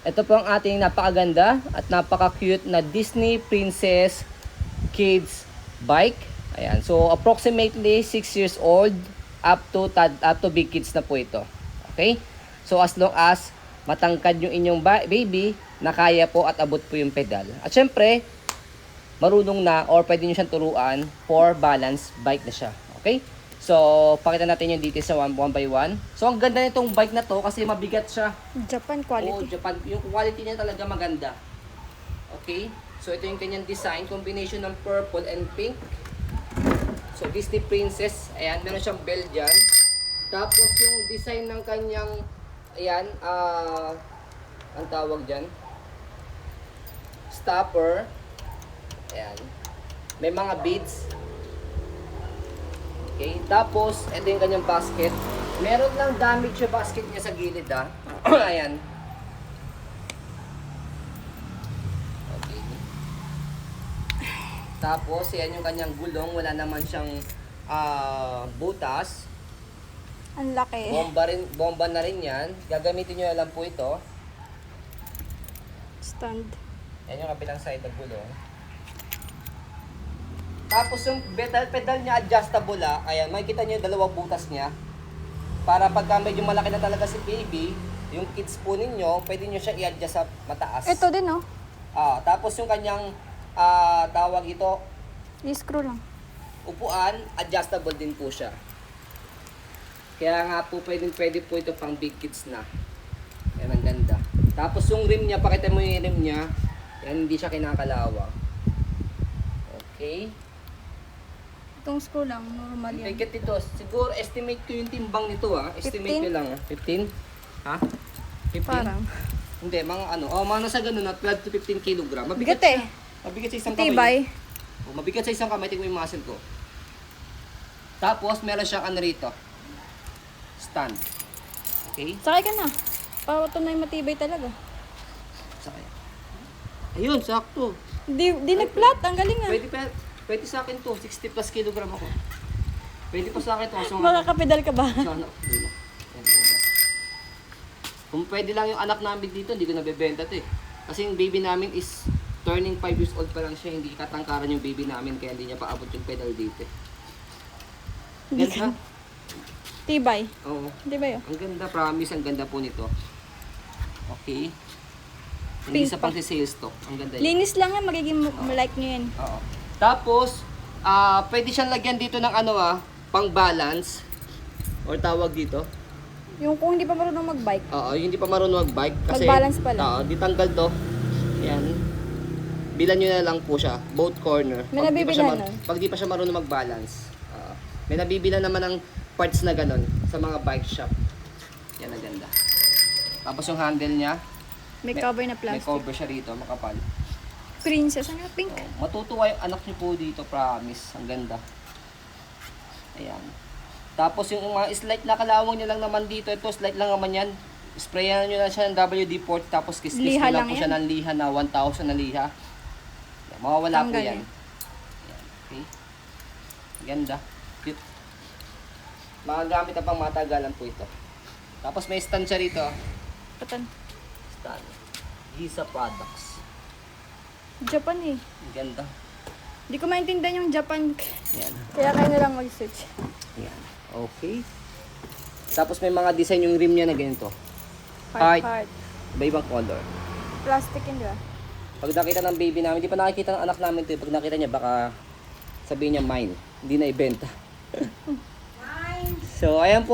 Ito po ang ating napakaganda at napaka-cute na Disney Princess Kids bike. Ayan. So approximately 6 years old up to big kids na po ito. Okay? So as long as matangkad yung inyong baby, na kaya po at abot po yung pedal. At syempre, marunong na or pwede nyo siyang turuan for balance bike na siya. Okay? So, pakita natin yung details sa one by one. So, ang ganda nitong bike na to kasi mabigat siya. Japan quality. Oo, Japan. Yung quality niya talaga maganda. Okay? So, ito yung kanyang design. Combination ng purple and pink. So, Disney Princess. Ayan, meron siyang bell dyan. Tapos, yung design ng kanyang, ayan, ang tawag dyan, stopper. Ayan. May mga beads. Okay, tapos, ito yung kanyang basket. Meron lang damage yung basket niya sa gilid, ha. Ayan. Okay. Tapos, yan yung kanyang gulong. Wala naman siyang butas. Ang laki. Bomba na rin yan. Gagamitin nyo na lang po ito. Stand. Yan yung kabilang side ng gulong. Tapos yung pedal niya adjustable, ayan, makikita niyo yung dalawang butas niya. Para pagka medyo malaki na talaga si baby, yung kids po ninyo, pwede niyo siya i-adjust sa mataas. Ito din, oh. Tapos yung kanyang tawag ito, I-screw lang. upuan, adjustable din po siya. Kaya nga po pwede po ito pang big kids na. Yan ang ganda. Tapos yung rim niya, pakita mo yung rim niya, yan hindi siya kinakalawang. Okay. Itong screw lang, normal yan. Bigat ito. Siguro estimate ko yung timbang nito, Estimate 15? ko lang, 15? Ha? 15? Parang. Hindi, mga mga nasa ganun na 12 to 15 kilogram. Bigat siya. eh. Mabigat sa isang kamay. Tibay. Mabigat sa isang kamay. Tingnan mo yung muscle ko. Tapos, meron siyang ano rito. Stand. Okay? Sakay ka na. Para ito na yung matibay talaga. Sakay. Ayun, sakto. Di nag-flat. Ang galing, ah. Pwede sa akin to. 60 plus kilogram ako. Pwede pa sa akin to. So, Makakapedal ka ba? sana. Kung pwede lang yung anak namin dito, hindi ko nabebenta to eh. Kasi yung baby namin is turning 5 years old pa lang siya. Hindi katangkaran yung baby namin kaya hindi niya paabot yung pedal dito. Ganda. Tibay. Oo. Tibay, oh. Ang ganda, promise. Ang ganda po nito. Okay. Hindi Pink sa pang sales stock. Ang ganda yun. Linis lang yan. Magiging like nyo yan. Oo. Tapos, pwede siyang lagyan dito ng pang balance. Or tawag dito. Yung kung hindi pa marunong mag-bike. Oo, yung hindi pa marunong mag-bike. Kasi, Mag-balance pala. Oo, di tanggal to. Yan. Bilan nyo na lang po siya. Both corner. May nabibilan nun? Pag di pa siya marunong mag-balance. May nabibilan naman ng parts na ganon sa mga bike shop. Yan ang ganda. Tapos yung handle niya, May cover na may plastic. cover siya rito, makapal. Princess. Ano? Pink. Matutuwa yung anak niyo po dito, promise. Ang ganda. Ayan. Tapos yung mga slide na kalawang niyo lang naman dito, ito slide lang naman yan. Sprayan niyo na siya ng WD-40 tapos kiss-kiss Liha niyo lang lang po yan. siya ng liha na 1,000 na liha. Ayan, mawawala po Tanggal yan. yan. Ayan. Okay. Ganda. Cute. Magagamit na pang matagalan po ito. Tapos may stand siya rito. Patan. Stand. Giza Products. Japan eh. Ang ganda. Hindi ko maintindihan yung Japan. Ayan. Kaya kayo na lang mag-search. Ayan. Okay. Tapos may mga design yung rim niya na ganito. Heart. Iba-ibang color. Plastic yun, di ba? Pag nakita ng baby namin, hindi pa nakikita ng anak namin ito. Pag nakita niya, baka sabihin niya mine. Hindi na ibenta. So, ayan po.